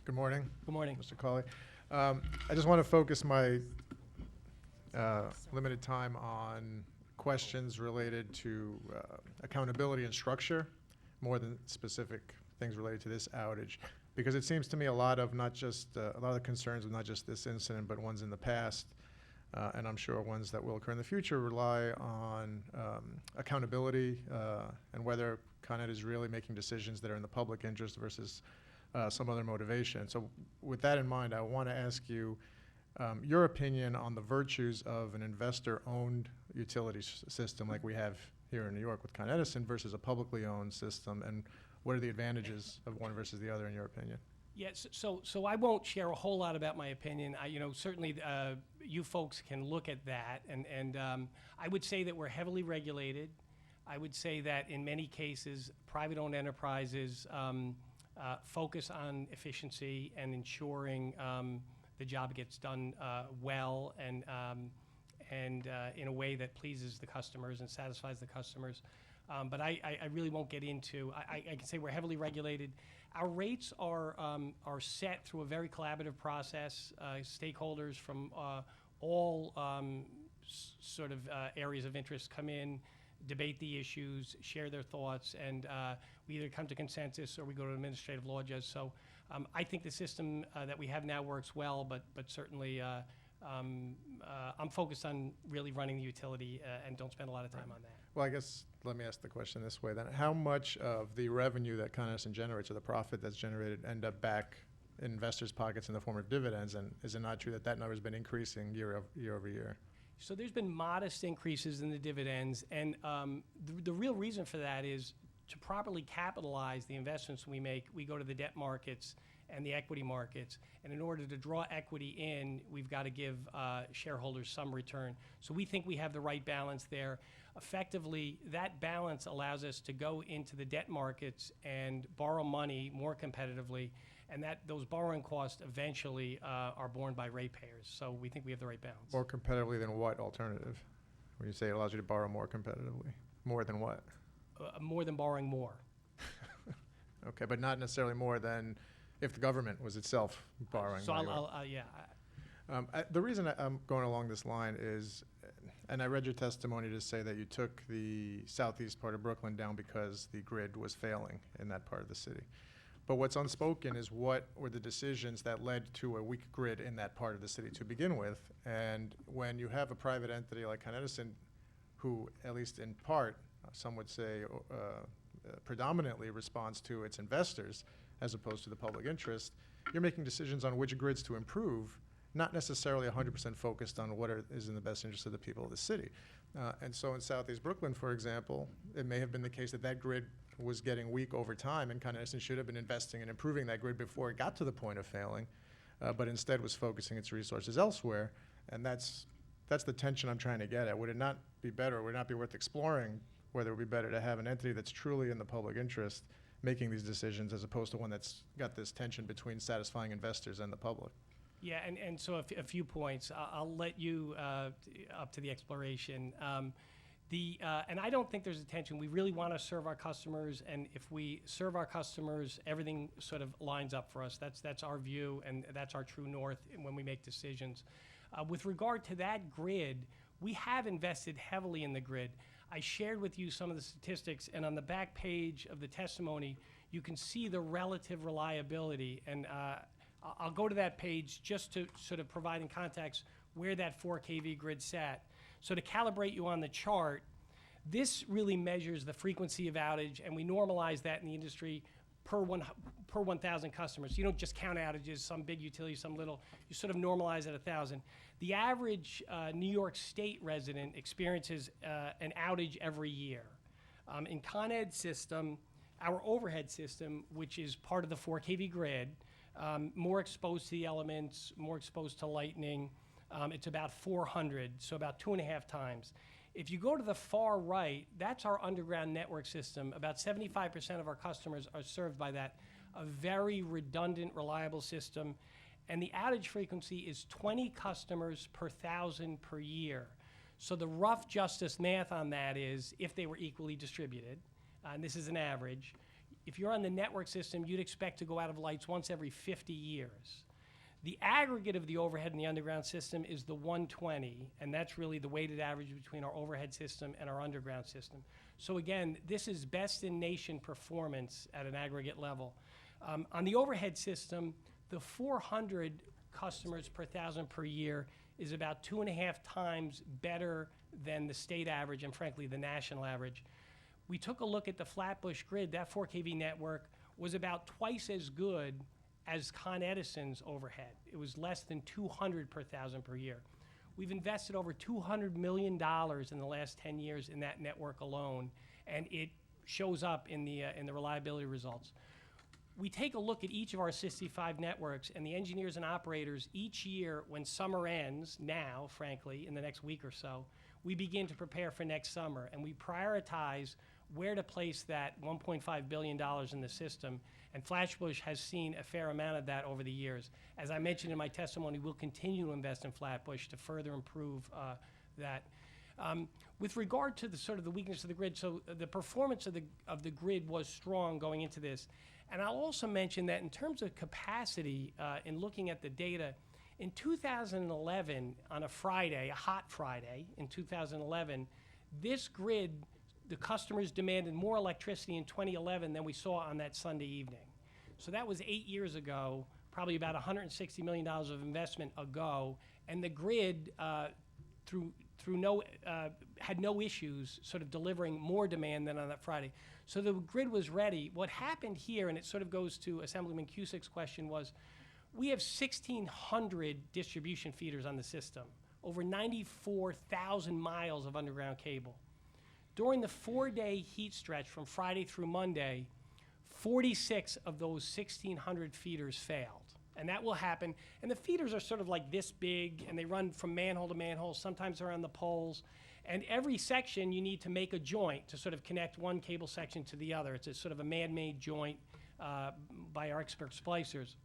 Good morning. Good morning. Mr. Cawley. I just want to focus my limited time on questions related to accountability and structure more than specific things related to this outage. Because it seems to me a lot of the concerns of not just this incident, but ones in the past, and I'm sure ones that will occur in the future, rely on accountability and whether Con Ed is really making decisions that are in the public interest versus some other motivation. So with that in mind, I want to ask you your opinion on the virtues of an investor-owned utility system like we have here in New York with Con Edison versus a publicly owned system, and what are the advantages of one versus the other in your opinion? Yes, so I won't share a whole lot about my opinion. Certainly you folks can look at that, and I would say that we're heavily regulated. I would say that in many cases, private-owned enterprises focus on efficiency and ensuring the job gets done well and in a way that pleases the customers and satisfies the customers. But I really won't get into. I can say we're heavily regulated. Our rates are set through a very collaborative process. Stakeholders from all sort of areas of interest come in, debate the issues, share their thoughts, and we either come to consensus or we go to an administrative law judge. So I think the system that we have now works well, but certainly I'm focused on really running the utility and don't spend a lot of time on that. Well, I guess let me ask the question this way then. How much of the revenue that Con Edison generates or the profit that's generated end up back in investors' pockets in the form of dividends? And is it not true that that number has been increasing year over year? So there's been modest increases in the dividends, and the real reason for that is to properly capitalize the investments we make, we go to the debt markets and the equity markets, and in order to draw equity in, we've got to give shareholders some return. So we think we have the right balance there. Effectively, that balance allows us to go into the debt markets and borrow money more competitively, and those borrowing costs eventually are borne by ratepayers. So we think we have the right balance. More competitively than what alternative? When you say it allows you to borrow more competitively, more than what? More than borrowing more. Okay, but not necessarily more than if the government was itself borrowing So money. The reason I'm going along this line is, and I read your testimony to say that you took the southeast part of Brooklyn down because the grid was failing in that part of the city. But what's unspoken is what were the decisions that led to a weak grid in that part of the city to begin with. And when you have a private entity like Con Edison, who at least in part, some would say predominantly responds to its investors as opposed to the public interest, you're making decisions on which grids to improve, not necessarily 100% focused on what is in the best interest of the people of the city. And so in Southeast Brooklyn, for example, it may have been the case that that grid was getting weak over time, and Con Edison should have been investing in improving that grid before it got to the point of failing, but instead was focusing its resources elsewhere. And that's the tension I'm trying to get at. Would it not be better, would it not be worth exploring whether it would be better to have an entity that's truly in the public interest making these decisions as opposed to one that's got this tension between satisfying investors and the public? Yeah, and so a few points. I'll let you up to the exploration. And I don't think there's a tension. We really want to serve our customers, and if we serve our customers, everything sort of lines up for us. That's our view, and that's our true north when we make decisions. With regard to that grid, we have invested heavily in the grid. I shared with you some of the statistics, and on the back page of the testimony, you can see the relative reliability. And I'll go to that page just to sort of provide in context where that 4 kV grid sat. So to calibrate you on the chart, this really measures the frequency of outage, and we normalize that in the industry per 1,000 customers. You don't just count outages, some big utility, some little. You sort of normalize at 1,000. The average New York State resident experiences an outage every year. In Con Ed's system, our overhead system, which is part of the 4 kV grid, more exposed to the elements, more exposed to lightning, it's about 400, so about 2.5 times. If you go to the far right, that's our underground network system. About 75% of our customers are served by that, a very redundant, reliable system. And the outage frequency is 20 customers per 1,000 per year. So the rough justice math on that is, if they were equally distributed, and this is an average, if you're on the network system, you'd expect to go out of lights once every 50 years. The aggregate of the overhead and the underground system is the 120, and that's really the weighted average between our overhead system and our underground system. So again, this is best in nation performance at an aggregate level. On the overhead system, the 400 customers per thousand per year is about 2.5 times better than the state average and frankly the national average. We took a look at the Flatbush grid. That 4 kV network was about twice as good as Con Edison's overhead. It was less than 200 per thousand per year. We've invested over $200 million in the last 10 years in that network alone, and it shows up in the reliability results. We take a look at each of our 65 networks, and the engineers and operators each year, when summer ends, now, frankly, in the next week or so, we begin to prepare for next summer, and we prioritize where to place that $1.5 billion in the system, and Flatbush has seen a fair amount of that over the years. As I mentioned in my testimony, we'll continue to invest in Flatbush to further improve that. With regard to the sort of the weakness of the grid, so the performance of the grid was strong going into this. And I'll also mention that in terms of capacity, in looking at the data, in 2011, on a Friday, a hot Friday in 2011, this grid, the customers demanded more electricity in 2011 than we saw on that Sunday evening. So that was 8 years ago, probably about $160 million of investment ago, and the grid had no issues sort of delivering more demand than on that Friday. So the grid was ready. What happened here, and it sort of goes to Assemblyman Cusick's question, was we have 1,600 distribution feeders on the system, over 94,000 miles of underground cable. During the 4-day heat stretch from Friday through Monday, 46 of those 1,600 feeders failed. And that will happen. And the feeders are sort of like this big, and they run from manhole to manhole. Sometimes they're on the poles. And every section, you need to make a joint to sort of connect one cable section to the other. It's a sort of a man-made joint by our expert splicers.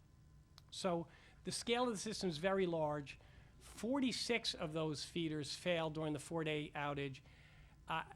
So the scale of the system is very large. 46 of those feeders failed during the 4-day outage.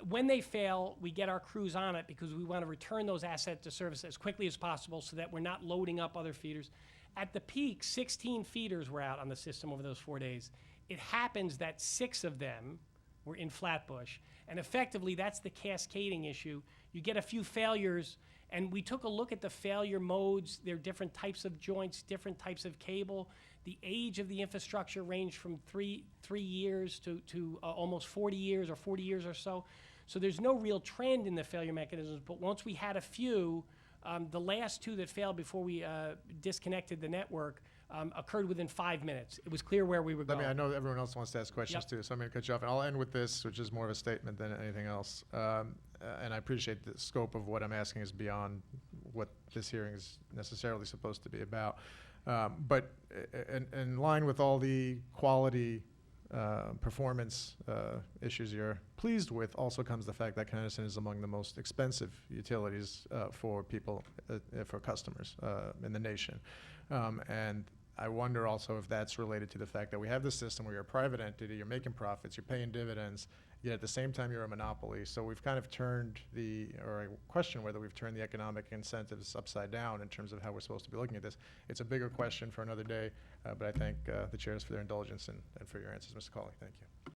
When they fail, we get our crews on it because we want to return those assets to service as quickly as possible so that we're not loading up other feeders. At the peak, 16 feeders were out on the system over those 4 days. It happens that 6 of them were in Flatbush. And effectively, that's the cascading issue. You get a few failures, and we took a look at the failure modes. There are different types of joints, different types of cable. The age of the infrastructure ranged from three years to almost 40 years or 40 years or so. So there's no real trend in the failure mechanisms, but once we had a few, the last 2 that failed before we disconnected the network occurred within 5 minutes. It was clear where we were going. I know everyone else wants to ask questions too, so I'm going to cut you off. And I'll end with this, which is more of a statement than anything else. And I appreciate the scope of what I'm asking is beyond what this hearing is necessarily supposed to be about. But in line with all the quality performance issues you're pleased with, also comes the fact that Con Edison is among the most expensive utilities for people, for customers in the nation. And I wonder also if that's related to the fact that we have this system where you're a private entity, you're making profits, you're paying dividends, yet at the same time you're a monopoly. So we've kind of turned or I question whether we've turned the economic incentives upside down in terms of how we're supposed to be looking at this. It's a bigger question for another day, but I thank the chairs for their indulgence and for your answers, Mr. Cawley. Thank you.